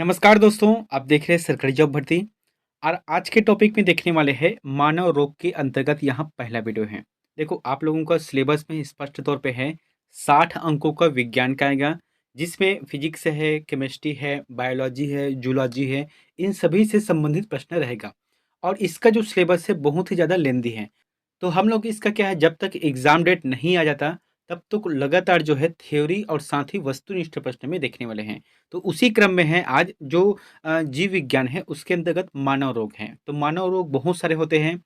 नमस्कार दोस्तों, आप देख रहे हैं सरकारी जॉब भर्ती और आज के टॉपिक में देखने वाले हैं मानव रोग के अंतर्गत यहाँ पहला वीडियो है। देखो आप लोगों का सिलेबस में स्पष्ट तौर पे है 60 अंकों का विज्ञान का आएगा, जिसमें फिजिक्स है, केमिस्ट्री है, बायोलॉजी है, जूलॉजी है, इन सभी से संबंधित प्रश्न रहेगा। और इसका जो सिलेबस है बहुत ही ज़्यादा लेंदी है। तो हम लोग इसका क्या है, जब तक एग्ज़ाम डेट नहीं आ जाता तब तक लगातार जो है थ्योरी और साथ ही वस्तुनिष्ठ प्रश्न में देखने वाले हैं। तो उसी क्रम में है आज जो जीव विज्ञान है उसके अंतर्गत मानव रोग हैं। तो मानव रोग बहुत सारे होते हैं,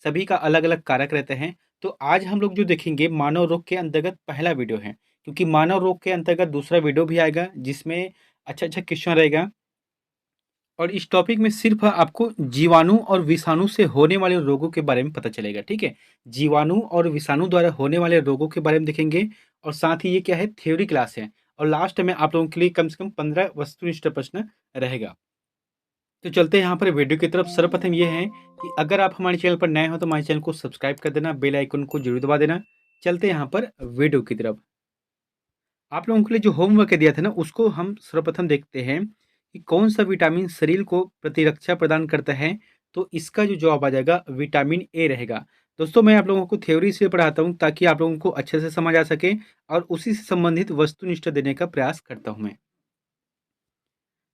सभी का अलग-अलग कारक रहते हैं। तो आज हम लोग जो देखेंगे मानव रोग के अंतर्गत पहला वीडियो है, क्योंकि मानव रोग के अंतर्गत दूसरा वीडियो भी आएगा जिसमें अच्छा-अच्छा क्वेश्चन रहेगा। और इस टॉपिक में सिर्फ आपको जीवाणु और विषाणु से होने वाले रोगों के बारे में पता चलेगा, ठीक है? जीवाणु और विषाणु द्वारा होने वाले रोगों के बारे में देखेंगे और साथ ही ये क्या है, थ्योरी क्लास है। और लास्ट में आप लोगों के लिए कम से कम 15 वस्तुनिष्ठ प्रश्न रहेगा। तो चलते हैं यहाँ पर वीडियो की तरफ। सर्वप्रथम ये है कि अगर आप हमारे चैनल पर नए हो तो हमारे चैनल को सब्सक्राइब कर देना, बेल आइकन को जरूर दबा देना। चलते हैं यहाँ पर वीडियो की तरफ। आप लोगों के लिए जो होमवर्क दिया था ना, उसको हम सर्वप्रथम देखते हैं कि कौन सा विटामिन शरीर को प्रतिरक्षा प्रदान करता है। तो इसका जो जवाब आ जाएगा विटामिन ए रहेगा। दोस्तों मैं आप लोगों को थ्योरी से पढ़ाता हूँ ताकि आप लोगों को अच्छे से समझ आ सके और उसी से संबंधित वस्तुनिष्ठ देने का प्रयास करता हूँ मैं।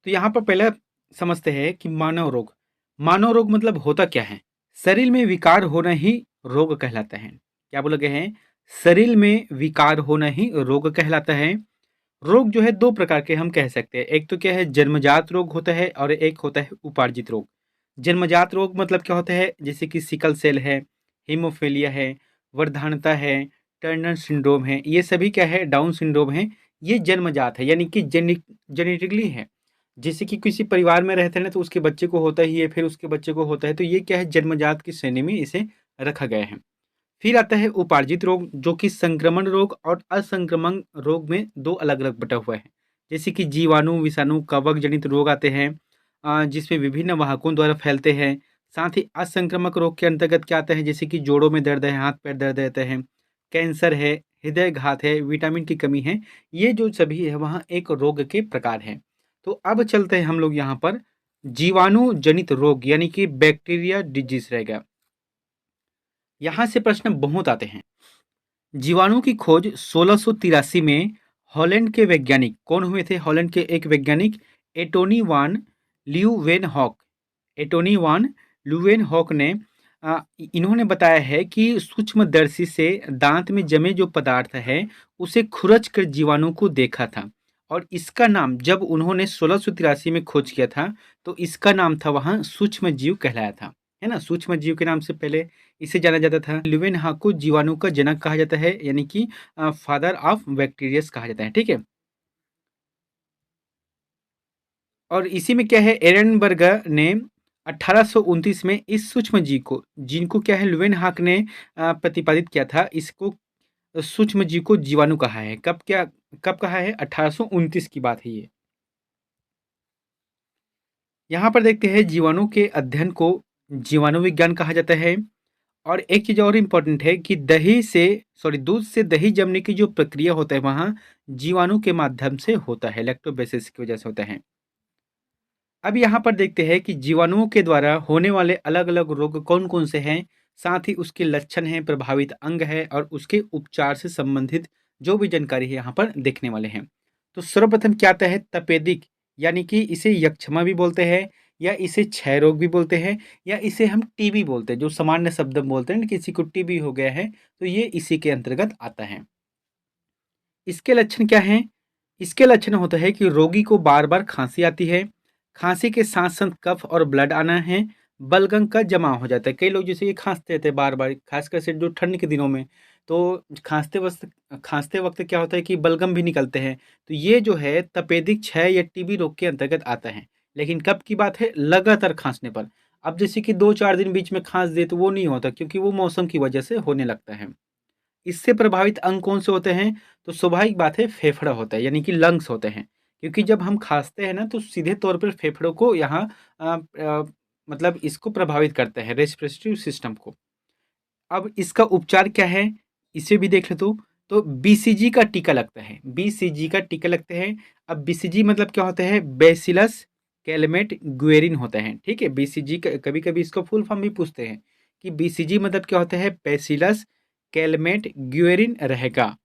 तो यहाँ पर पहले समझते हैं कि मानव रोग। मानव रोग मतलब होता क्या है? शरीर में विकार होना ही रोग कहलाता है। क्या बोला गया है? शरीर में विकार होना ही रोग कहलाता है। रोग जो है 2 प्रकार के हम कह सकते हैं। एक तो क्या है, जन्मजात रोग होता है और एक होता है उपार्जित रोग। जन्मजात रोग मतलब क्या होता है, जैसे कि सिकल सेल है, हीमोफीलिया है, वर्धानता है, टर्नर सिंड्रोम है, ये सभी क्या है, डाउन सिंड्रोम है। ये जन्मजात है, यानी कि जेनेटिकली है। जैसे कि किसी परिवार में रहते हैं ना तो उसके बच्चे को होता ही है, फिर उसके बच्चे को होता है, तो ये क्या है, जन्मजात की श्रेणी में इसे रखा गया है। फिर आता है उपार्जित रोग, जो कि संक्रमण रोग और असंक्रमण रोग में 2 अलग-अलग बटा हुआ है। जैसे कि जीवाणु, विषाणु, कवक जनित रोग आते हैं, जिसमें विभिन्न वाहकों द्वारा फैलते हैं। साथ ही असंक्रामक रोग के अंतर्गत क्या आता है, जैसे कि जोड़ों में दर्द है, हाथ-पैर दर्द रहते हैं, कैंसर है, हृदय घात है, विटामिन की कमी है। ये जो सभी है वहाँ एक रोग के प्रकार हैं। तो अब चलते हैं हम लोग यहाँ पर जीवाणु जनित रोग यानी कि बैक्टीरिया डिजीज़ रहेगा। यहाँ से प्रश्न बहुत आते हैं। जीवाणु की खोज 1683 में हॉलैंड के वैज्ञानिक कौन हुए थे? हॉलैंड के एक वैज्ञानिक एटोनी वान ल्यूवेनहॉक। एटोनी वान ल्यूवेनहॉक ने इन्होंने बताया है कि सूक्ष्मदर्शी से दांत में जमे जो पदार्थ है उसे खुरच कर जीवाणु को देखा था। और इसका नाम जब उन्होंने 1683 में खोज किया था तो इसका नाम था वहाँ सूक्ष्म जीव कहलाया था, है ना? सूक्ष्म जीव के नाम से पहले इसे जाना जाता था। ल्यूवेनहॉक को जीवाणु का जनक कहा जाता है, यानी कि फादर ऑफ बैक्टीरियस कहा जाता है, ठीक है? और इसी में क्या है, एरनबर्गर ने 1829 में इस सूक्ष्म जीव को, जिनको क्या है ल्यूवेनहॉक ने प्रतिपादित किया था, इसको सूक्ष्म जीव को जीवाणु कहा है। कब कहा है? 1829 की बात है ये। यहाँ पर देखते हैं जीवाणु के अध्ययन को जीवाणु विज्ञान कहा जाता है। और एक चीज़ और इम्पोर्टेंट है कि दूध से दही जमने की जो प्रक्रिया होता है वहाँ जीवाणु के माध्यम से होता है, लैक्टोबैसिलस की वजह से होता है। अब यहाँ पर देखते हैं कि जीवाणुओं के द्वारा होने वाले अलग-अलग रोग कौन-कौन से हैं, साथ ही उसके लक्षण हैं, प्रभावित अंग है और उसके उपचार से संबंधित जो भी जानकारी है यहाँ पर देखने वाले हैं। तो सर्वप्रथम क्या आता है, तपेदिक, यानी कि इसे यक्ष्मा भी बोलते हैं या इसे क्षय रोग भी बोलते हैं या इसे हम टीबी बोलते हैं, जो सामान्य शब्द में बोलते हैं ना, किसी को टीबी हो गया है तो ये इसी के अंतर्गत आता है। इसके लक्षण क्या हैं? इसके लक्षण होता है कि रोगी को बार-बार खाँसी आती है, खाँसी के साथ-साथ कफ और ब्लड आना है, बलगम का जमाव हो जाता है। कई लोग जैसे ये खाँसते रहते हैं बार-बार, खासकर से जो ठंड के दिनों में, तो खाँसते वक़्त क्या होता है कि बलगम भी निकलते हैं। तो ये जो है तपेदिक क्षय या टीबी रोग के अंतर्गत आता है। लेकिन कब की बात है? लगातार खाँसने पर। अब जैसे कि 2-4 दिन बीच में खाँस दिए तो वो नहीं होता, क्योंकि वो मौसम की वजह से होने लगता है। इससे प्रभावित अंग कौन से होते हैं? तो स्वाभाविक बात है, फेफड़ा होता है, यानी कि लंग्स होते हैं। क्योंकि जब हम खाँसते हैं ना तो सीधे तौर पर फेफड़ों को यहाँ मतलब इसको प्रभावित करते हैं, रेस्पिरेटरी सिस्टम को। अब इसका उपचार क्या है? इसे भी देख ले तो बीसीजी का टीका लगता है, बीसीजी का टीका लगता है। अब बीसीजी मतलब क्या होता है? बैसिलस कैलमेट गुएरिन होता है। ठीक है, बीसीजी कभी कभी इसको फुल फॉर्म भी पूछते हैं कि बीसीजी मतलब क्या होता है, बैसिलस कैलमेट गुएरिन रहेगा।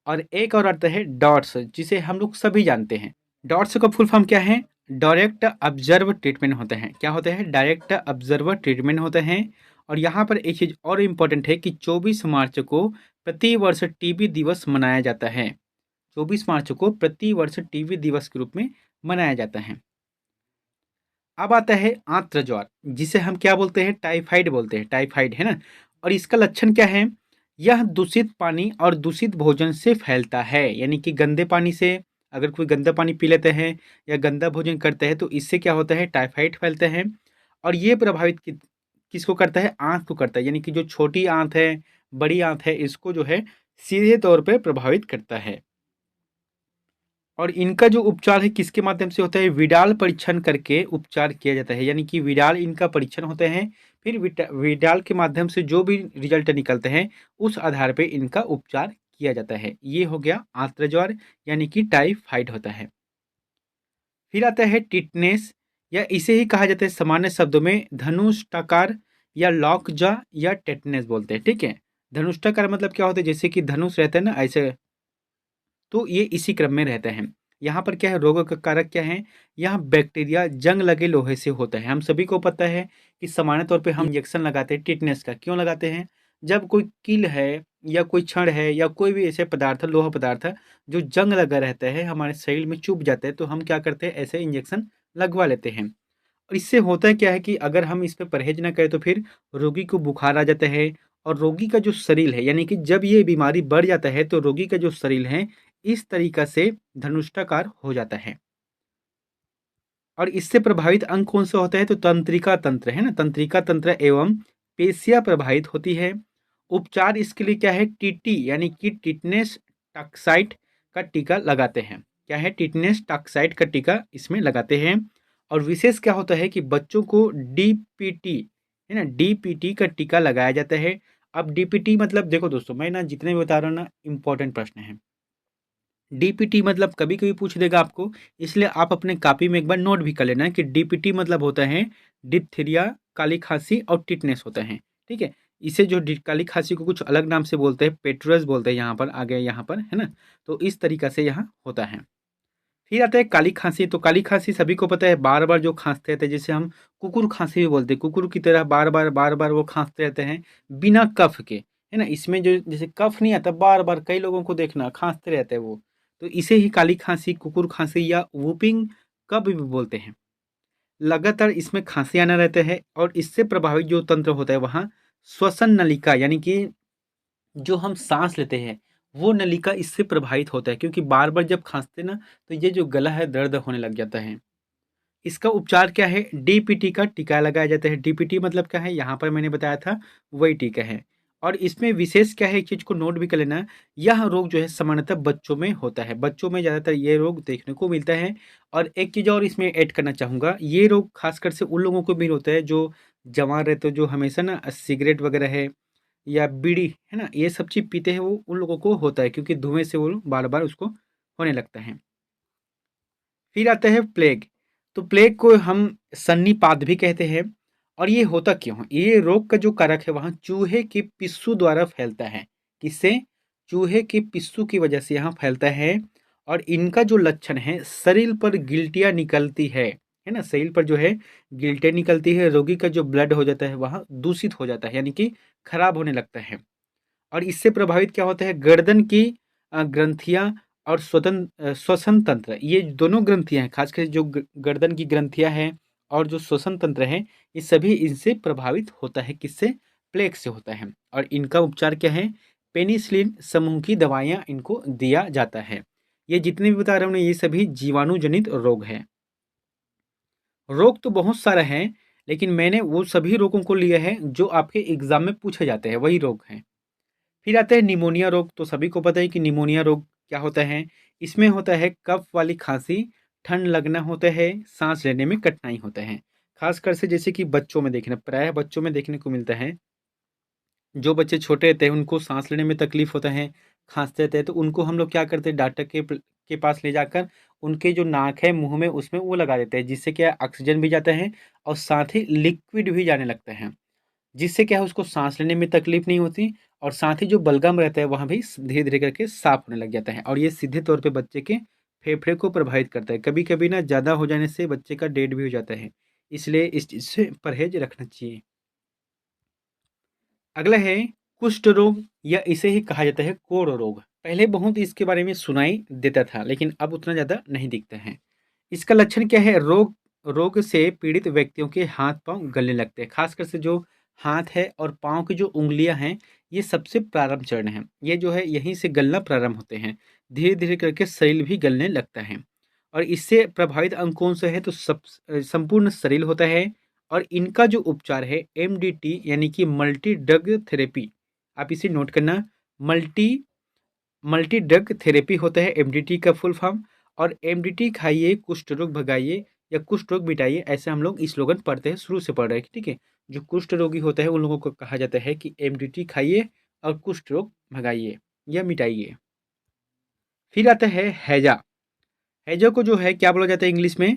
और एक और आता है डॉट्स, जिसे हम लोग सभी जानते हैं। डॉट्स का फुल फॉर्म क्या है, डायरेक्ट ऑब्जर्व ट्रीटमेंट होता है। क्या होता है, डायरेक्ट ऑब्जर्व ट्रीटमेंट होता है। और यहाँ पर एक चीज़ और इम्पोर्टेंट है कि 24 मार्च को प्रतिवर्ष टीबी दिवस मनाया जाता है। 24 मार्च को प्रतिवर्ष टीबी दिवस के रूप में मनाया जाता है। अब आता है आंत्र ज्वर, जिसे हम क्या बोलते हैं, टाइफाइड बोलते हैं, टाइफाइड है ना। और इसका लक्षण क्या है, यह दूषित पानी और दूषित भोजन से फैलता है। यानी कि गंदे पानी से, अगर कोई गंदा पानी पी लेते हैं या गंदा भोजन करते हैं तो इससे क्या होता है, टाइफाइड फैलता है। और ये प्रभावित किसको करता है, आंत को करता है। यानी कि जो छोटी आंत है, बड़ी आंत है, इसको जो है सीधे तौर पर प्रभावित करता है। और इनका जो उपचार है किसके माध्यम से होता है, विडाल परीक्षण करके उपचार किया जाता है। यानी कि विडाल इनका परीक्षण होते हैं, फिर विडाल के माध्यम से जो भी रिजल्ट निकलते हैं उस आधार पे इनका उपचार किया जाता है। ये हो गया आंत्र ज्वर, यानी कि टाइफाइड होता है। फिर आता है टिटनेस, या इसे ही कहा जाता है सामान्य शब्दों में धनुष्टाकार या लॉकजा या टेटनेस बोलते हैं। ठीक है, धनुष्टाकार मतलब क्या होता है, जैसे कि धनुष रहता है ना ऐसे, तो ये इसी क्रम में रहते हैं। यहाँ पर क्या है, रोग का कारक क्या है, यहाँ बैक्टीरिया जंग लगे लोहे से होता है। हम सभी को पता है कि सामान्य तौर पे हम इंजेक्शन लगाते हैं टिटनेस का। क्यों लगाते हैं, जब कोई कील है या कोई छड़ है या कोई भी ऐसे पदार्थ, लोहा पदार्थ जो जंग लगा रहता है, हमारे शरीर में चुभ जाता है, तो हम क्या करते हैं, ऐसे इंजेक्शन लगवा लेते हैं। और इससे होता है क्या है कि अगर हम इस पे परहेज ना करें तो फिर रोगी को बुखार आ जाता है। और रोगी का जो शरीर है, यानी कि जब ये बीमारी बढ़ जाता है तो रोगी का जो शरीर है इस तरीका से धनुष्टाकार हो जाता है। और इससे प्रभावित अंग कौन सा होता है, तो तंत्रिका तंत्र है ना, तंत्रिका तंत्र एवं पेशियां प्रभावित होती है। उपचार इसके लिए क्या है, टीटी यानी कि टिटनेस टॉक्साइट का टीका लगाते हैं। क्या है, टिटनेस टॉक्साइट का टीका इसमें लगाते हैं। और विशेष क्या होता है कि बच्चों को डीपीटी है ना, डीपीटी का टीका लगाया जाता है। अब डीपीटी मतलब देखो दोस्तों, मैं ना जितने भी बता रहा हूँ ना, इंपॉर्टेंट प्रश्न है। डीपीटी मतलब कभी कभी पूछ देगा आपको, इसलिए आप अपने कॉपी में एक बार नोट भी कर लेना कि डीपीटी मतलब होता है डिप्थीरिया, काली खांसी और टिटनेस होता है। ठीक है, इसे जो काली खांसी को कुछ अलग नाम से बोलते हैं, पेट्रस बोलते हैं यहाँ पर, आगे यहाँ पर है ना। तो इस तरीका से यहाँ होता है। फिर आता है काली खांसी। तो काली खांसी सभी को पता है, बार बार जो खांसते रहते हैं, जिसे हम कुकुर खांसी भी बोलते हैं, कुकुर की तरह बार बार वो खांसते रहते हैं बिना कफ के, है ना। इसमें जो जैसे कफ नहीं आता, बार बार कई लोगों को देखना खांसते रहते हैं वो, तो इसे ही काली खांसी, कुकुर खांसी या वूपिंग कफ भी बोलते हैं। लगातार इसमें खांसी आना रहता है। और इससे प्रभावित जो तंत्र होता है वहाँ श्वसन नलिका, यानी कि जो हम सांस लेते हैं वो नलिका इससे प्रभावित होता है, क्योंकि बार बार जब खांसते ना तो ये जो गला है दर्द होने लग जाता है। इसका उपचार क्या है, डीपीटी का टीका लगाया जाता है। डीपीटी मतलब क्या है, यहाँ पर मैंने बताया था वही टीका है। और इसमें विशेष क्या है, एक चीज को नोट भी कर लेना, यह रोग जो है सामान्यतः बच्चों में होता है, बच्चों में ज्यादातर ये रोग देखने को मिलता है। और एक चीज और इसमें ऐड करना चाहूंगा, ये रोग खासकर से उन लोगों को भी होता है जो जवान रहते हो, जो हमेशा ना सिगरेट वगैरह है या बीड़ी है ना, ये सब चीज पीते हैं, वो उन लोगों को होता है, क्योंकि धुएं से वो बार बार उसको होने लगता है। फिर आता है प्लेग। तो प्लेग को हम सन्निपात भी कहते हैं। और ये होता क्यों है, ये रोग का जो कारक है वहाँ चूहे के पिस्सू द्वारा फैलता है। किससे, चूहे के पिस्सू की वजह से यहाँ फैलता है। और इनका जो लक्षण है, शरीर पर गिल्टियाँ निकलती है ना, शरीर पर जो है गिल्टियाँ निकलती है, रोगी का जो ब्लड हो जाता है वहाँ दूषित हो जाता है, यानी कि खराब होने लगता है। और इससे प्रभावित क्या होता है, गर्दन की ग्रंथियां और श्वसन तंत्र, ये दोनों ग्रंथियां हैं, खासकर जो गर्दन की ग्रंथियां हैं और जो श्वसन तंत्र है, ये सभी इनसे प्रभावित होता है। किससे, प्लेग से होता है। और इनका उपचार क्या है, पेनिसिलिन समूह की दवाइयां इनको दिया जाता है। ये जितने भी बता रहा हूँ ना, ये सभी जीवाणु जनित रोग है। रोग तो बहुत सारे हैं, लेकिन मैंने वो सभी रोगों को लिया है जो आपके एग्जाम में पूछे जाते हैं, वही रोग हैं। फिर आता है निमोनिया रोग। तो सभी को पता है कि निमोनिया रोग क्या होता है। इसमें होता है कफ वाली खांसी, ठंड लगना होता है, सांस लेने में कठिनाई होता है। खासकर से जैसे कि बच्चों में देखना, प्रायः बच्चों में देखने को मिलता है। जो बच्चे छोटे रहते हैं उनको सांस लेने में तकलीफ होता है, खांसते रहते हैं, तो उनको हम लोग क्या करते हैं, डॉक्टर के पास ले जाकर उनके जो नाक है, मुँह में, उसमें वो लगा देते हैं, जिससे क्या ऑक्सीजन भी जाता है और साथ ही लिक्विड भी जाने लगता है। जिससे क्या है उसको साँस लेने में तकलीफ नहीं होती और साथ ही जो बलगम रहता है वहाँ भी धीरे-धीरे करके साफ़ होने लग जाता है और ये सीधे तौर पे बच्चे के फेफड़े को प्रभावित करता है। कभी-कभी ना ज़्यादा हो जाने से बच्चे का डेड भी हो जाता है। इसलिए इस चीज़ से परहेज़ रखना चाहिए। अगला है कुष्ठ रोग या इसे ही कहा जाता है कोढ़ रोग। पहले बहुत इसके बारे में सुनाई देता था, लेकिन अब उतना ज़्यादा नहीं दिखता है। इसका लक्षण क्या है? रोग रोग से पीड़ित व्यक्तियों के हाथ-पाँव गलने लगते हैं। ख़ासकर से जो हाथ है और पाँव की जो उँगलियाँ हैं, ये सबसे प्रारंभ चरण है। ये जो है यहीं से गलना प्रारंभ होते हैं। धीरे-धीरे करके शरीर भी गलने लगता है और इससे प्रभावित अंग कौन-सा है तो संपूर्ण शरीर होता है और इनका जो उपचार है एमडीटी यानी कि मल्टी ड्रग थेरेपी। आप इसे नोट करना, मल्टी मल्टी ड्रग थेरेपी होता है एमडीटी का फुल फॉर्म। और एमडीटी खाइए कुष्ठ रोग भगाइए या कुष्ठ रोग मिटाइए, ऐसे हम लोग स्लोगन पढ़ते हैं, शुरू से पढ़ रहे हैं, ठीक है। जो कुष्ठ रोगी होता है उन लोगों को कहा जाता है कि एमडीटी खाइए और कुष्ठ रोग भगाइए या मिटाइए। फिर आता है हैजा। हैजा को जो है क्या बोला जाता है इंग्लिश में?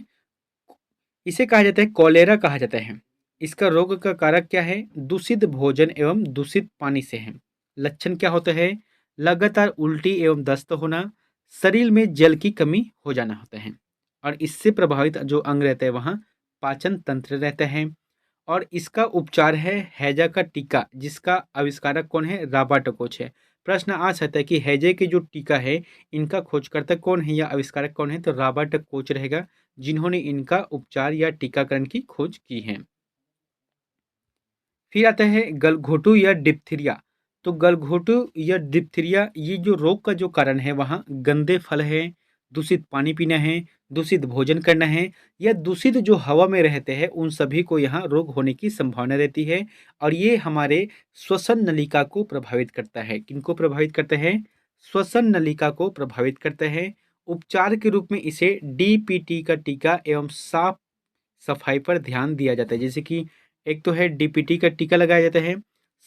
इसे कहा जाता है कॉलेरा कहा जाता है। इसका रोग का कारक क्या है? दूषित भोजन एवं दूषित पानी से है। लक्षण क्या होता है? लगातार उल्टी एवं दस्त होना, शरीर में जल की कमी हो जाना होता है और इससे प्रभावित जो अंग रहता है वहाँ पाचन तंत्र रहता है। और इसका उपचार है हैजा का टीका, जिसका आविष्कारक कौन है? रॉबर्ट कोच है। प्रश्न आ सकता है कि हैजे के जो टीका है इनका खोजकर्ता कौन है या आविष्कारक कौन है? तो रॉबर्ट कोच रहेगा, जिन्होंने इनका उपचार या टीकाकरण की खोज की है। फिर आता है गलघोटू या डिप्थीरिया। तो गलघोटू या डिप्थीरिया ये जो रोग का जो कारण है वहाँ गंदे फल है, दूषित पानी पीना है, दूषित भोजन करना है या दूषित जो हवा में रहते हैं उन सभी को यहाँ रोग होने की संभावना रहती है और ये हमारे श्वसन नलिका को प्रभावित करता है। किनको प्रभावित करता है? श्वसन नलिका को प्रभावित करता है। उपचार के रूप में इसे डीपीटी का टीका एवं साफ सफाई पर ध्यान दिया जाता है। जैसे कि एक तो है डीपीटी का टीका लगाया जाता है,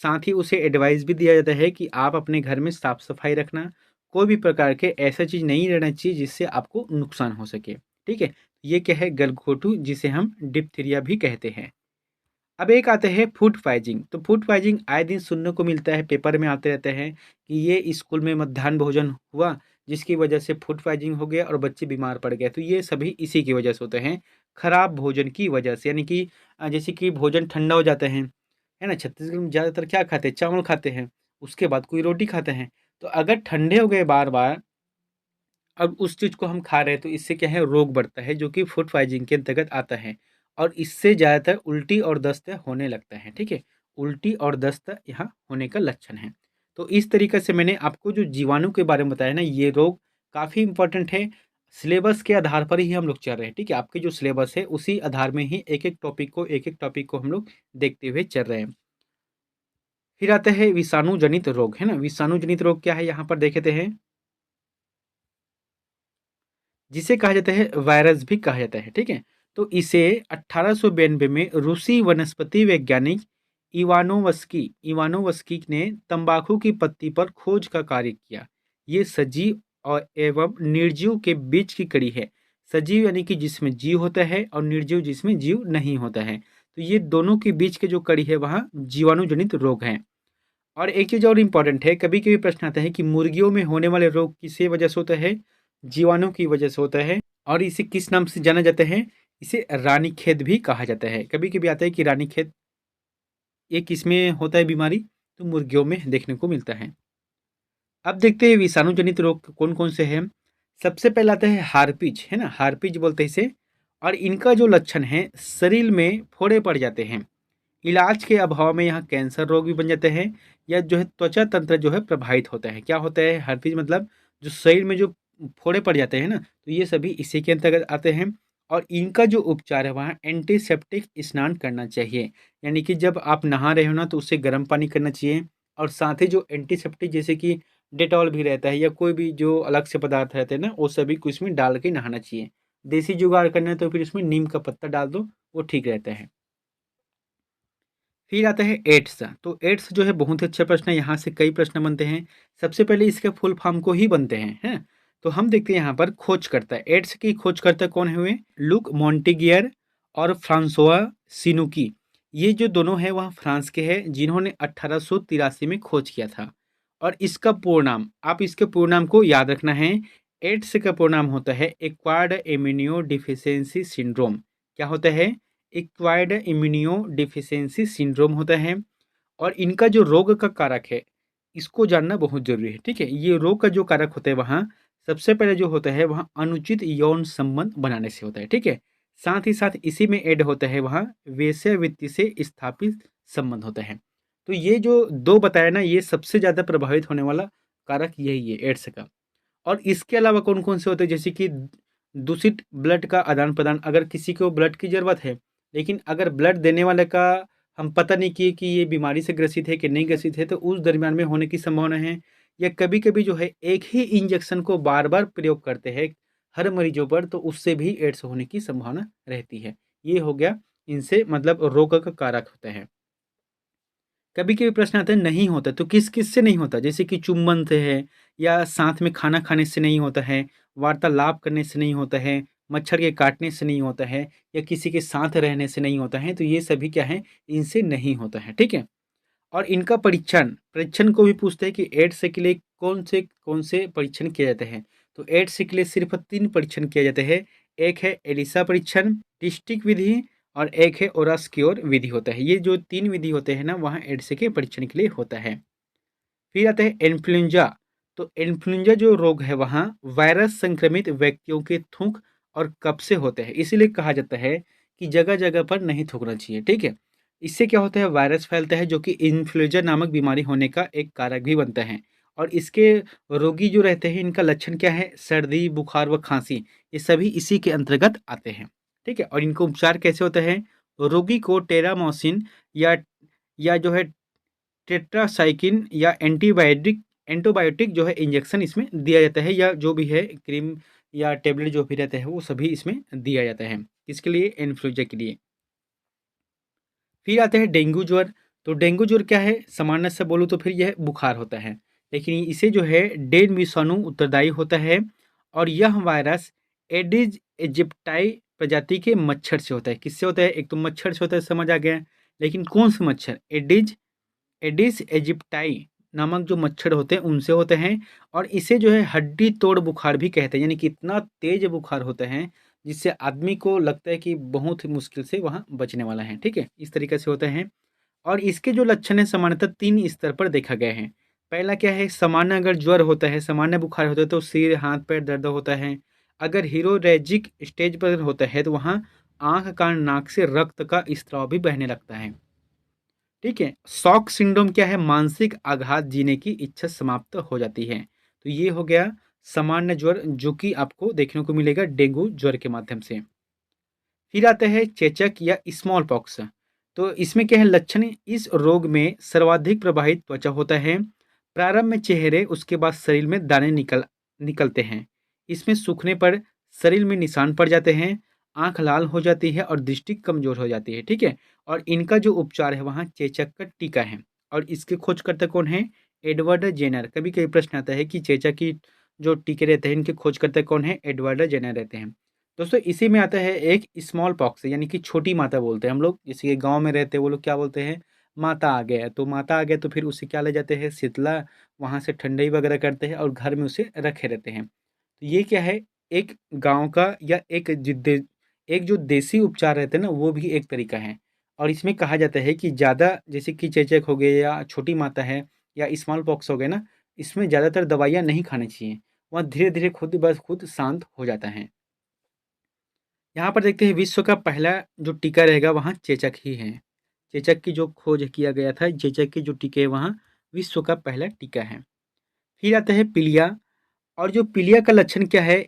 साथ ही उसे एडवाइस भी दिया जाता है कि आप अपने घर में साफ-सफाई रखना, कोई भी प्रकार के ऐसा चीज़ नहीं रहना चाहिए जिससे आपको नुकसान हो सके, ठीक है? ये क्या है? गलघोंटू, जिसे हम डिप्थीरिया भी कहते हैं। अब एक आते हैं फूड पॉइज़निंग। तो फूड पॉइज़निंग आए दिन सुनने को मिलता है, पेपर में आते रहते हैं कि ये स्कूल में मध्याह्न भोजन हुआ, जिसकी वजह से फूड पॉइज़निंग हो गया और बच्चे बीमार पड़ गए। तो ये सभी इसी की वजह से होते हैं, खराब भोजन की वजह से। यानी कि जैसे कि भोजन ठंडा हो जाता है ना? छत्तीसगढ़ में ज़्यादातर क्या खाते हैं? चावल खाते हैं, उसके बाद कोई रोटी खाते हैं। तो अगर ठंडे हो गए बार-बार, अब उस चीज़ को हम खा रहे हैं तो इससे क्या है? रोग बढ़ता है, जो कि फूड पॉइज़निंग के अंतर्गत आता है और इससे ज़्यादातर उल्टी और दस्त होने लगता है, ठीक है? उल्टी और दस्त यहाँ होने का लक्षण है। तो इस तरीके से मैंने आपको जो जीवाणु के बारे में बताया ना, ये रोग काफ़ी इम्पोर्टेंट है। सिलेबस के आधार पर ही हम लोग चल रहे हैं, ठीक है? आपके जो सिलेबस है उसी आधार में ही एक-एक टॉपिक को हम लोग देखते हुए चल रहे हैं। फिर आता है विषाणु जनित रोग, है ना? विषाणु जनित रोग क्या है यहाँ पर देखते हैं, जिसे कहा जाता है वायरस भी कहा जाता है, ठीक है? तो इसे 1892 में रूसी वनस्पति वैज्ञानिक इवानोवस्की ने तंबाकू की पत्ती पर खोज का कार्य किया। ये सजीव और एवं निर्जीव के बीच की कड़ी है। सजीव यानी कि जिसमें जीव होता है और निर्जीव जिसमें जीव नहीं होता है। तो ये दोनों के बीच के जो कड़ी है वहाँ जीवाणु जनित रोग हैं। और एक चीज़ और इम्पोर्टेंट है, कभी-कभी प्रश्न आता है कि मुर्गियों में होने वाले रोग किससे वजह से होता है? जीवाणु की वजह से होता है और इसे किस नाम से जाना जाता है? इसे रानीखेत भी कहा जाता है। कभी-कभी आता है कि रानीखेत ये किसमें होता है बीमारी? तो मुर्गियों में देखने को मिलता है। अब देखते हैं विषाणु जनित रोग कौन-कौन से हैं। सबसे पहला आता है हार्पिज, है ना? हार्पिज बोलते हैं इसे और इनका जो लक्षण है शरीर में फोड़े पड़ जाते हैं। इलाज के अभाव में यहाँ कैंसर रोग भी बन जाते हैं या जो है त्वचा तंत्र जो है प्रभावित होता है। क्या होता है? हर्पीज मतलब जो शरीर में जो फोड़े पड़ जाते हैं ना, तो ये सभी इसी के अंतर्गत आते हैं और इनका जो उपचार है वहाँ एंटीसेप्टिक स्नान करना चाहिए। यानी कि जब आप नहा रहे हो ना तो उससे गर्म पानी करना चाहिए और साथ ही जो एंटीसेप्टिक जैसे कि डेटॉल भी रहता है या कोई भी जो अलग से पदार्थ रहते हैं ना, वो सभी को इसमें डाल के नहाना चाहिए। देसी जुगाड़ करना है तो फिर इसमें नीम का पत्ता डाल दो, वो ठीक रहता है। फिर आता है एड्स। तो एड्स जो है बहुत ही अच्छा प्रश्न है, यहाँ से कई प्रश्न बनते हैं। सबसे पहले इसके फुल फॉर्म को ही बनते हैं, हैं? तो हम देखते हैं यहाँ पर खोजकर्ता, एड्स की खोजकर्ता कौन हुए? लुक मॉन्टेगियर और फ्रांसोआ सिनुकी। ये जो दोनों हैं वह फ्रांस के हैं, जिन्होंने 1883 में खोज किया था। और इसका पूर्ण नाम, आप इसके पूर्ण नाम को याद रखना है। एड्स का पूर्ण नाम होता है एक्वायर्ड इम्यूनो डिफिशियंसी सिंड्रोम। क्या होता है? एक्वायर्ड इम्यूनो डिफिशियंसी सिंड्रोम होता है। और इनका जो रोग का कारक है, इसको जानना बहुत जरूरी है। ठीक है, ये रोग का जो कारक होता है वहाँ सबसे पहले जो होता है वहाँ अनुचित यौन संबंध बनाने से होता है। ठीक है, साथ ही साथ इसी में ऐड होता है वहाँ वेश्यावृत्ति से स्थापित संबंध होता है। तो ये जो दो बताया ना, ये सबसे ज्यादा प्रभावित होने वाला कारक यही है एड्स का। और इसके अलावा कौन कौन से होते हैं? जैसे कि दूषित ब्लड का आदान प्रदान, अगर किसी को ब्लड की जरूरत है लेकिन अगर ब्लड देने वाले का हम पता नहीं किए कि ये बीमारी से ग्रसित है कि नहीं ग्रसित है, तो उस दरमियान में होने की संभावना है। या कभी कभी जो है एक ही इंजेक्शन को बार बार प्रयोग करते हैं हर मरीजों पर, तो उससे भी एड्स होने की संभावना रहती है। ये हो गया इनसे मतलब रोग का कारक होता है। कभी कभी प्रश्न आता है नहीं होता, तो किस किस से नहीं होता? जैसे कि चुंबन से है, या साथ में खाना खाने से नहीं होता है, वार्तालाप करने से नहीं होता है, मच्छर के काटने से नहीं होता है, या किसी के साथ रहने से नहीं होता है। तो ये सभी क्या है? इनसे नहीं होता है। ठीक है, और इनका परीक्षण परीक्षण को भी पूछते हैं कि एड्स के लिए कौन से परीक्षण किए जाते हैं। तो एड्स के लिए सिर्फ 3 परीक्षण किए जाते हैं। एक है एलिसा परीक्षण, डिस्ट्रिक्ट विधि, और एक है ओरास्क्योर विधि होता है। ये जो 3 विधि होते हैं ना, वहाँ एड्स के परीक्षण के लिए होता है। फिर आता है इन्फ्लुएंजा। तो इन्फ्लुएंजा जो रोग है वहाँ वायरस संक्रमित व्यक्तियों के थूक और कफ से होते हैं, इसीलिए कहा जाता है कि जगह जगह पर नहीं थूकना चाहिए। ठीक है, इससे क्या होता है? वायरस फैलता है जो कि इन्फ्लुएंजा नामक बीमारी होने का एक कारक भी बनता है। और इसके रोगी जो रहते हैं, इनका लक्षण क्या है? सर्दी, बुखार व खांसी, ये सभी इसी के अंतर्गत आते हैं। ठीक है, और इनका उपचार कैसे होता है? रोगी को टेरामोसिन या जो है टेट्रासाइक्लिन या एंटीबायोटिक एंटीबायोटिक जो है इंजेक्शन इसमें दिया जाता है, या जो भी है क्रीम या टेबलेट जो भी रहता है वो सभी इसमें दिया जाता है। किसके लिए? इन्फ्लुएंजा के लिए। फिर आते हैं डेंगू ज्वर। तो डेंगू ज्वर क्या है? सामान्य से बोलूँ तो फिर यह बुखार होता है, लेकिन इसे जो है डेन विषाणु उत्तरदायी होता है। और यह वायरस एडिज इजिप्टाई प्रजाति के मच्छर से होता है। किससे होता है? एक तो मच्छर से होता है, समझ आ गया, लेकिन कौन से मच्छर? एडिज एडिस इजिप्टाई नामक जो मच्छर होते हैं उनसे होते हैं। और इसे जो है हड्डी तोड़ बुखार भी कहते हैं, यानी कि इतना तेज बुखार होता है जिससे आदमी को लगता है कि बहुत ही मुश्किल से वहाँ बचने वाला है। ठीक है, इस तरीके से होते हैं। और इसके जो लक्षण है सामान्यतः 3 स्तर पर देखा गया है। पहला क्या है? सामान्य अगर ज्वर होता है, सामान्य बुखार होता है, तो सिर हाथ पैर दर्द होता है। अगर हीमोरेजिक स्टेज पर होता है तो वहाँ आंख कान नाक से रक्त का स्राव भी बहने लगता है। ठीक है, शॉक सिंड्रोम क्या है? मानसिक आघात, जीने की इच्छा समाप्त हो जाती है। तो ये हो गया सामान्य ज्वर, जो कि आपको देखने को मिलेगा डेंगू ज्वर के माध्यम से। फिर आता है चेचक या स्मॉल पॉक्स। तो इसमें क्या है लक्षण? इस रोग में सर्वाधिक प्रभावित त्वचा होता है। प्रारंभ में चेहरे, उसके बाद शरीर में दाने निकलते हैं। इसमें सूखने पर शरीर में निशान पड़ जाते हैं, आंख लाल हो जाती है और दृष्टि कमजोर हो जाती है। ठीक है, और इनका जो उपचार है वहाँ चेचक का टीका है। और इसके खोजकर्ता कौन है? Edward Jenner. कभी कभी प्रश्न आता है कि चेचक की जो टीके रहते हैं इनके खोजकर्ता कौन है? एडवर्ड जेनर रहते हैं। दोस्तों इसी में आता है एक स्मॉल पॉक्स, यानी कि छोटी माता बोलते हैं हम लोग। जैसे कि गांव में रहते हैं वो लोग क्या बोलते हैं? माता आ गया। तो माता आ गया तो फिर उसे क्या ले जाते हैं? शीतला, वहां से ठंडाई वगैरह करते हैं और घर में उसे रखे रहते हैं। तो ये क्या है? एक गांव का या एक जो देसी उपचार रहते हैं ना, वो भी एक तरीका है। और इसमें कहा जाता है कि ज़्यादा, जैसे कि चेचक हो गए या छोटी माता है या स्मॉल पॉक्स हो गए ना, इसमें ज़्यादातर दवाइयाँ नहीं खानी चाहिए। वह धीरे धीरे खुद ब खुद शांत हो जाता है। यहाँ पर देखते हैं विश्व का पहला जो टीका रहेगा वहाँ चेचक ही है। चेचक की जो खोज किया गया था, चेचक के जो टीके हैं वहाँ विश्व का पहला टीका है। फिर आता है पीलिया। और जो पीलिया का लक्षण क्या है?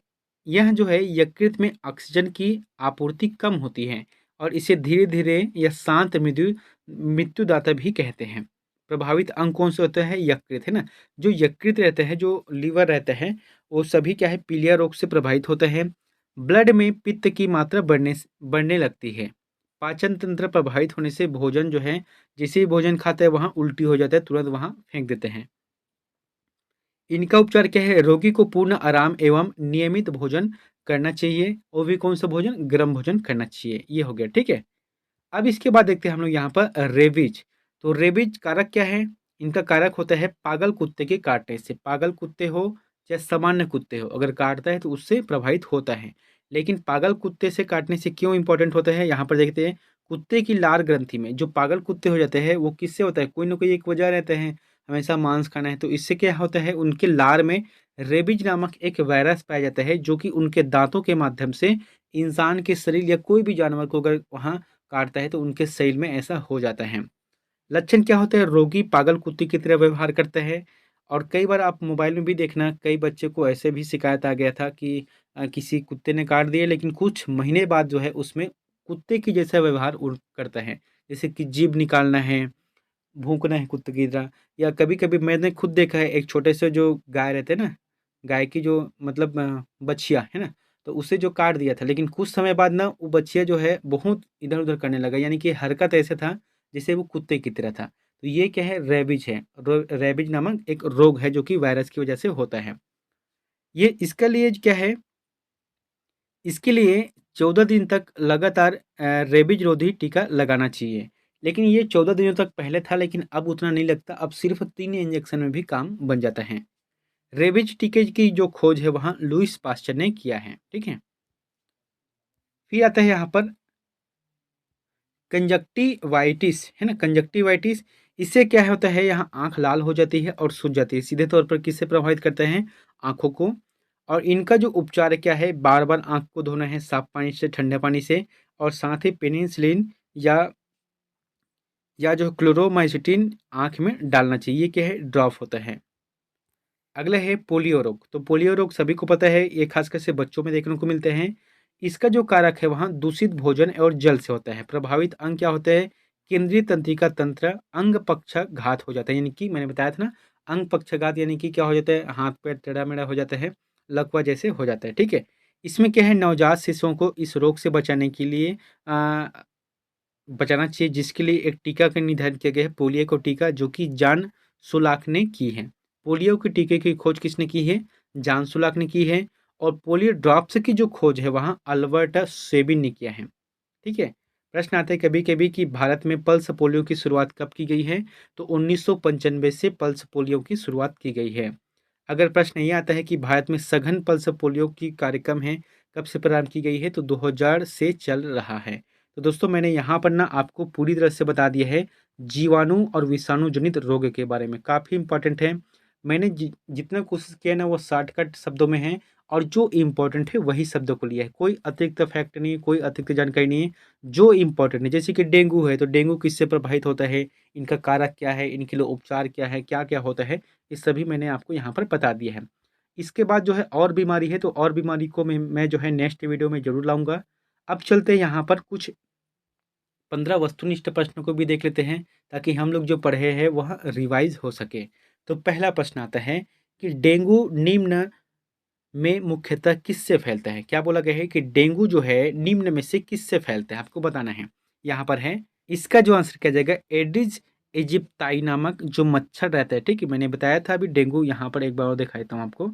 यह जो है यकृत में ऑक्सीजन की आपूर्ति कम होती है और इसे धीरे धीरे या शांत मृत्युदाता भी कहते हैं। प्रभावित अंग कौन से होते हैं? यकृत है ना। जो यकृत रहते हैं, जो लीवर रहते हैं, वो सभी क्या है? पीलिया रोग से प्रभावित होते हैं। ब्लड में पित्त की मात्रा बढ़ने लगती है। पाचन तंत्र प्रभावित होने से भोजन जो है, जैसे ही भोजन खाते हैं वहाँ उल्टी हो जाता है, तुरंत वहाँ फेंक देते हैं। इनका उपचार क्या है? रोगी को पूर्ण आराम एवं नियमित भोजन करना चाहिए, वो भी कौन-सा भोजन? गरम भोजन करना चाहिए, ये हो गया, ठीक है? अब इसके बाद देखते हैं हम लोग यहाँ पर रेबीज। तो रेबीज कारक क्या है? इनका कारक होता है पागल कुत्ते के काटने से। पागल कुत्ते हो या सामान्य कुत्ते हो, अगर काटता है तो उससे प्रभावित होता है। लेकिन पागल कुत्ते से काटने से क्यों इंपॉर्टेंट होता है? यहाँ पर देखते हैं, कुत्ते की लार ग्रंथि में जो पागल कुत्ते हो जाते हैं वो किससे होता है? कोई ना कोई एक वजह रहता है, हमेशा मांस खाना है, तो इससे क्या होता है, उनके लार में रेबीज नामक एक वायरस पाया जाता है जो कि उनके दांतों के माध्यम से इंसान के शरीर या कोई भी जानवर को अगर वहाँ काटता है तो उनके शरीर में ऐसा हो जाता है। लक्षण क्या होते हैं? रोगी पागल कुत्ते की तरह व्यवहार करता है। और कई बार आप मोबाइल में भी देखना, कई बच्चे को ऐसे भी शिकायत आ गया था कि किसी कुत्ते ने काट दिया, लेकिन कुछ महीने बाद जो है उसमें कुत्ते की जैसा व्यवहार करता है। जैसे कि जीभ निकालना है, भौंकना है कुत्ते की तरह। या कभी-कभी मैंने खुद देखा है, एक छोटे से जो गाय रहते हैं ना, गाय की जो मतलब बछिया, है ना? तो उसे जो काट दिया था, लेकिन कुछ समय बाद ना वो बछिया जो है बहुत इधर-उधर करने लगा, यानी कि हरकत ऐसे था जैसे वो कुत्ते की तरह था। तो ये क्या है? रेबीज है। रेबीज नामक एक रोग है जो कि वायरस की वजह से होता है। ये इसके लिए क्या है? इसके लिए 14 दिन तक लगातार रेबीज रोधी टीका लगाना चाहिए। लेकिन ये 14 दिनों तक पहले था, लेकिन अब उतना नहीं लगता, अब सिर्फ 3 इंजेक्शन में भी काम बन जाता है। रेबीज टीके की जो खोज है वहाँ लुईस पास्चर ने किया है, ठीक है? फिर आता है यहाँ पर कंजक्टिवाइटिस, है ना? कंजक्टिवाइटिस, इससे क्या होता है, यहाँ आँख लाल हो जाती है और सूज जाती है। सीधे तौर पर किससे प्रभावित करते हैं? आँखों को। और इनका जो उपचार क्या है? बार-बार आँख को धोना है साफ पानी से, ठंडे पानी से, और साथ ही पेनिसिलिन या जो क्लोरोमाइसिटिन आँख में डालना चाहिए। ये क्या है? ड्रॉप होता है। अगला है पोलियो रोग। तो पोलियो रोग सभी को पता है, ये खासकर से बच्चों में देखने को मिलते हैं। इसका जो कारक है वहाँ दूषित भोजन और जल से होता है। प्रभावित अंग क्या होते हैं? केंद्रीय तंत्रिका तंत्र, अंग पक्षाघात हो जाता है, यानी कि मैंने बताया था ना, अंग पक्षाघात यानी कि क्या हो जाता है? हाथ पैर टेढ़ा-मेढ़ा हो जाता है, लकवा जैसे हो जाता है, ठीक है? इसमें क्या है, नवजात शिशुओं को इस रोग से बचाने के लिए अ, बचाना चाहिए, जिसके लिए एक टीका का निर्धारित किया गया है, पोलियो को टीका, जो कि जॉन सुलाक ने की है। पोलियो के टीके की खोज किसने की है? जॉन सुलाक ने की है। और पोलियो ड्रॉप्स की जो खोज है वहाँ अल्बर्टा सेबिन ने किया है, ठीक है? प्रश्न आता है कभी-कभी कि भारत में पल्स पोलियो की शुरुआत कब की गई है? तो 1995 से पल्स पोलियो की शुरुआत की गई है। अगर प्रश्न ये आता है कि भारत में सघन पल्स पोलियो की कार्यक्रम है, कब से प्रारंभ की गई है? तो 2000 से चल रहा है। तो दोस्तों मैंने यहाँ पर ना आपको पूरी तरह से बता दिया है जीवाणु और विषाणु जनित रोग के बारे में, काफ़ी इंपॉर्टेंट है। मैंने जितना कोशिश किया ना वो शॉर्टकट शब्दों में है, और जो इम्पोर्टेंट है वही शब्दों को लिया है। कोई अतिरिक्त फैक्ट नहीं है, कोई अतिरिक्त जानकारी नहीं है। जो इम्पोर्टेंट है, जैसे कि डेंगू है, तो डेंगू किससे प्रभावित होता है? इनका कारक क्या है? इनके लिए उपचार क्या है? क्या-क्या होता है? ये सभी मैंने आपको यहाँ पर बता दिया है। इसके बाद जो है और बीमारी है, तो और बीमारी को मैं जो है नेक्स्ट वीडियो में ज़रूर लाऊँगा। अब चलते हैं यहाँ पर कुछ 15 वस्तुनिष्ठ प्रश्नों को भी देख लेते हैं, ताकि हम लोग जो पढ़े हैं वह रिवाइज हो सके। तो पहला प्रश्न आता है कि डेंगू निम्न में मुख्यतः किससे फैलता है? क्या बोला गया है कि डेंगू जो है निम्न में से किससे फैलता है? आपको बताना है। यहाँ पर है, इसका जो आंसर किया जाएगा एडिज इजिप्टाई नामक जो मच्छर रहता है, ठीक है? मैंने बताया था अभी डेंगू, यहाँ पर एक बार और दिखा देता हूँ आपको।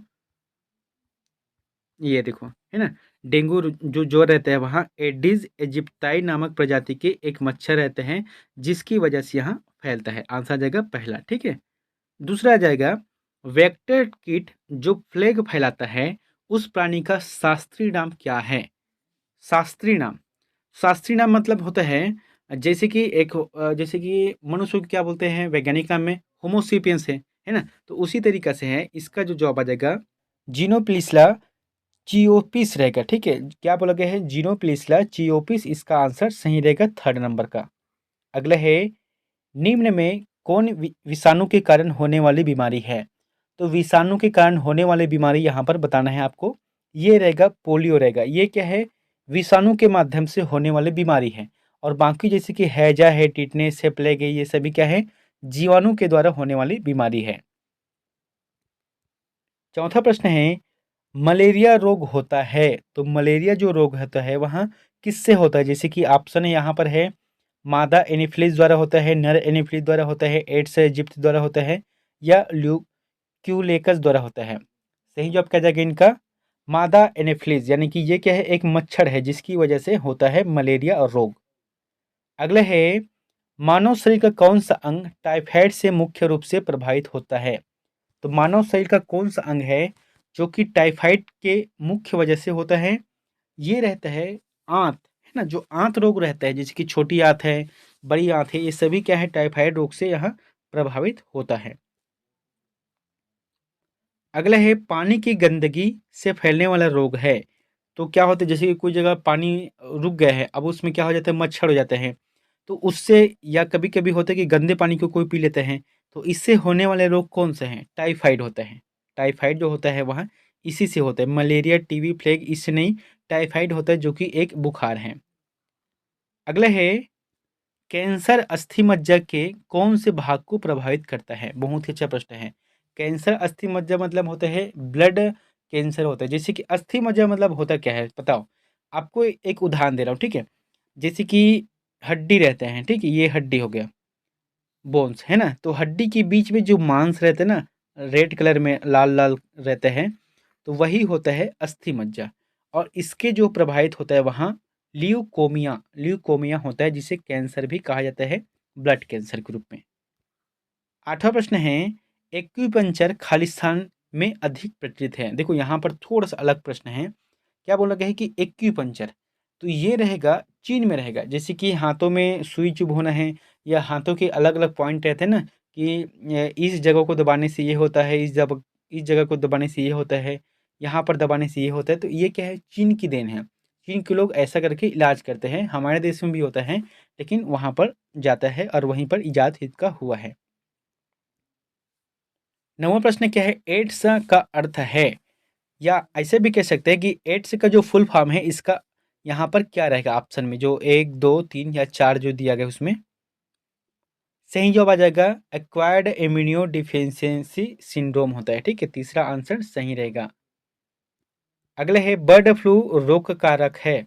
ये देखो, है ना? डेंगू जो जो रहता है वहाँ एडिस इजिप्टाई नामक प्रजाति के एक मच्छर रहते हैं, जिसकी वजह से यहाँ फैलता है। आंसर आ जाएगा पहला, ठीक है? दूसरा आ जाएगा वेक्टर कीट जो प्लेग फैलाता है, उस प्राणी का शास्त्रीय नाम क्या है? शास्त्रीय नाम, शास्त्रीय नाम मतलब होता है जैसे कि जैसे कि मनुष्य को क्या बोलते हैं वैज्ञानिक नाम में? होमो सेपियंस है ना? तो उसी तरीका से है, इसका जो जवाब आ जाएगा जीनोप्लिस्ला चियोपिस रहेगा, ठीक है? क्या बोला गया है? जीनोप्लिस्ला चियोपिस, इसका आंसर सही रहेगा थर्ड नंबर का। अगला है, निम्न में कौन विषाणु के कारण होने वाली बीमारी है? तो विषाणु के कारण होने वाली बीमारी यहाँ पर बताना है आपको। ये रहेगा पोलियो रहेगा। ये क्या है? विषाणु के माध्यम से होने वाली बीमारी है। और बाकी जैसे कि हैजा है, टिटनेस है, प्लेग है, ये सभी क्या है? जीवाणु के द्वारा होने वाली बीमारी है। चौथा प्रश्न है, मलेरिया रोग होता है, तो मलेरिया जो रोग होता है वहाँ किससे होता है? जैसे कि ऑप्शन यहाँ पर है, मादा एनोफिलीज द्वारा होता है, नर एनोफिलीज द्वारा होता है, एड्स एजिप्ट द्वारा होता है, या क्यूलेकस द्वारा होता है। सही जवाब क्या जाएगा इनका, मादा एनोफिलीज, यानी कि ये क्या है, एक मच्छर है जिसकी वजह से होता है मलेरिया और रोग। अगला है, मानव शरीर का कौन सा अंग टाइफाइड से मुख्य रूप से प्रभावित होता है। तो मानव शरीर का कौन सा अंग है जो कि टाइफाइड के मुख्य वजह से होता है, ये रहता है आंत, है ना। जो आंत रोग रहता है, जैसे कि छोटी आंत है, बड़ी आंत है, ये सभी क्या है, टाइफाइड रोग से यहाँ प्रभावित होता है। अगला है, पानी की गंदगी से फैलने वाला रोग है। तो क्या होता है, जैसे कि कोई जगह पानी रुक गया है, अब उसमें क्या हो जाता है, मच्छर हो जाते हैं। तो उससे, या कभी कभी होता है कि गंदे पानी को कोई पी लेते हैं, तो इससे होने वाले रोग कौन से हैं, टाइफाइड होता है। टाइफाइड जो होता है वहाँ इसी से होता है, मलेरिया टीबी प्लेग इससे नहीं, टाइफाइड होता है जो कि एक बुखार है। अगला है, कैंसर अस्थि मज्जा के कौन से भाग को प्रभावित करता है। बहुत ही अच्छा प्रश्न है। कैंसर अस्थि मज्जा मतलब होता है ब्लड कैंसर होता है। जैसे कि अस्थि मज्जा मतलब होता क्या है बताओ, आपको एक उदाहरण दे रहा हूँ, ठीक है। जैसे कि हड्डी रहते हैं, ठीक है, ये हड्डी हो गया, बोन्स है ना। तो हड्डी के बीच में जो मांस रहते हैं ना, रेड कलर में लाल लाल रहते हैं, तो वही होता है अस्थि मज्जा। और इसके जो प्रभावित होता है वहाँ ल्यूकोमिया, ल्यूकोमिया होता है, जिसे कैंसर भी कहा जाता है, ब्लड कैंसर के रूप में। आठवां प्रश्न है, एक्यूपंक्चर खालिस्तान में अधिक प्रचलित है। देखो यहाँ पर थोड़ा सा अलग प्रश्न है। क्या बोला गया है कि एक्यूपंक्चर, तो ये रहेगा चीन में रहेगा। जैसे कि हाथों में सुई चुभ होना है, या हाथों के अलग अलग पॉइंट रहते हैं ना, कि इस जगह को दबाने से ये होता है, इस जगह को दबाने से ये होता है, यहाँ पर दबाने से ये होता है। तो ये क्या है, चीन की देन है। चीन के लोग ऐसा करके इलाज करते हैं। हमारे देश में भी होता है, लेकिन वहाँ पर जाता है और वहीं पर इजाद इसका हुआ है। नौवां प्रश्न क्या है, एड्स का अर्थ है, या ऐसे भी कह सकते हैं कि एड्स का जो फुल फॉर्म है इसका यहाँ पर क्या रहेगा, ऑप्शन में जो 1 2 3 या 4 जो दिया गया उसमें। सही जवाब आ जाएगा एक्वायर्ड इम्यूनो डिफिशियंसी सिंड्रोम होता है, ठीक है, तीसरा आंसर सही रहेगा। अगले है, बर्ड फ्लू रोग कारक है।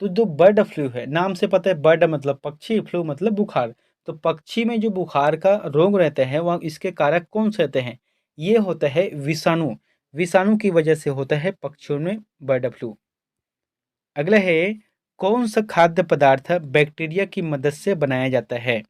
तो जो बर्ड फ्लू है, नाम से पता है, बर्ड मतलब पक्षी, फ्लू मतलब बुखार। तो पक्षी में जो बुखार का रोग रहता है वह इसके कारक कौन से रहते हैं, ये होता है विषाणु। विषाणु की वजह से होता है पक्षियों में बर्ड फ्लू। अगला है, कौन सा खाद्य पदार्थ बैक्टीरिया की मदद से बनाया जाता है।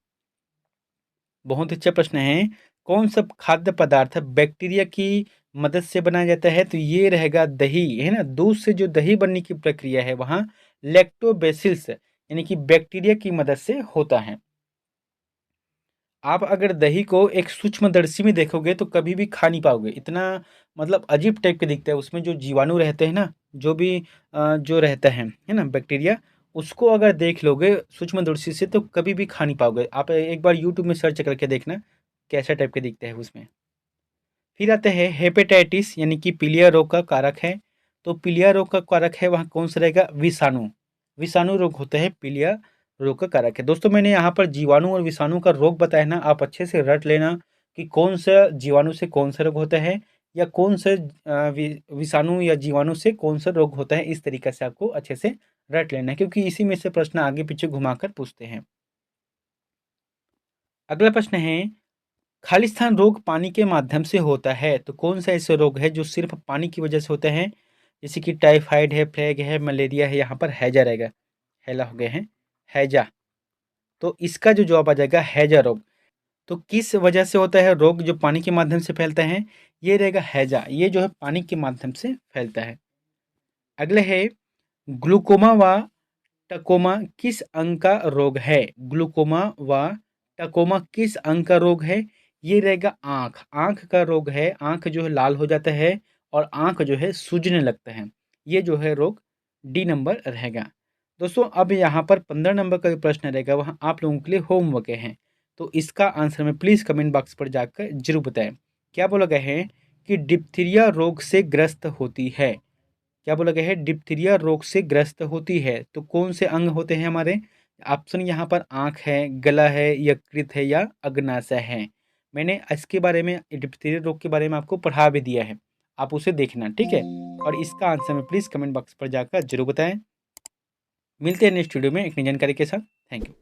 बहुत अच्छा प्रश्न है। कौन सा खाद्य पदार्थ बैक्टीरिया की मदद से बनाया जाता है, तो ये रहेगा दही, है ना। दूध से जो दही बनने की प्रक्रिया है वहाँ लैक्टोबैसिलस यानी कि बैक्टीरिया की मदद से होता है। आप अगर दही को एक सूक्ष्मदर्शी में देखोगे तो कभी भी खा नहीं पाओगे, इतना मतलब अजीब टाइप के दिखता है। उसमें जो जीवाणु रहते हैं ना, जो भी जो रहता है ना, बैक्टीरिया, उसको अगर देख लोगे सूक्ष्मदर्शी से तो कभी भी खा नहीं पाओगे। आप एक बार यूट्यूब में सर्च करके देखना कैसा टाइप के दिखता है उसमें। फिर आते हैं हेपेटाइटिस यानी कि पीलिया रोग का कारक है। तो पीलिया रोग का कारक है वहाँ कौन सा रहेगा, विषाणु। विषाणु रोग होता है पीलिया रोग का कारक है। दोस्तों मैंने यहाँ पर जीवाणु और विषाणु का रोग बताया ना, आप अच्छे से रट लेना कि कौन सा जीवाणु से कौन सा रोग होता है, या कौन से विषाणु या जीवाणु से कौन सा रोग होता है। इस तरीके से आपको अच्छे से रट लेना है, क्योंकि इसी में से प्रश्न आगे पीछे घुमाकर पूछते हैं। अगला प्रश्न है, खालिस्तान रोग पानी के माध्यम से होता है। तो कौन सा ऐसे रोग है जो सिर्फ पानी की वजह से होते हैं, जैसे कि टाइफाइड है, प्लेग है, मलेरिया है। यहाँ पर हैजा रहेगा, हैला हो गए हैं, हैजा। तो इसका जो जवाब आ जाएगा हैजा रोग। तो किस वजह से होता है रोग जो पानी के माध्यम से फैलता है, ये रहेगा हैजा, ये जो है पानी के माध्यम से फैलता है। अगले है, ग्लूकोमा व टकोमा किस अंग का रोग है। ग्लूकोमा व टकोमा किस अंग का रोग है, ये रहेगा आँख, आँख का रोग है। आँख जो है लाल हो जाता है और आँख जो है सूजने लगता है, ये जो है रोग डी नंबर रहेगा। दोस्तों अब यहाँ पर 15 नंबर का जो प्रश्न रहेगा वहाँ आप लोगों के लिए होमवर्क है, तो इसका आंसर में प्लीज़ कमेंट बॉक्स पर जाकर जरूर बताएं। क्या बोला गया है कि डिप्थीरिया रोग से ग्रस्त होती है। क्या बोला गया है, डिप्थीरिया रोग से ग्रस्त होती है। तो कौन से अंग होते हैं हमारे, ऑप्शन यहाँ पर आँख है, गला है, यकृत है, या अग्नाशय है। मैंने इसके बारे में, डिप्थीरिया रोग के बारे में आपको पढ़ा भी दिया है, आप उसे देखना, ठीक है। और इसका आंसर में प्लीज़ कमेंट बॉक्स पर जाकर जरूर बताएं। मिलते हैं नेक्स्ट वीडियो में एक नई जानकारी के साथ। Thank you.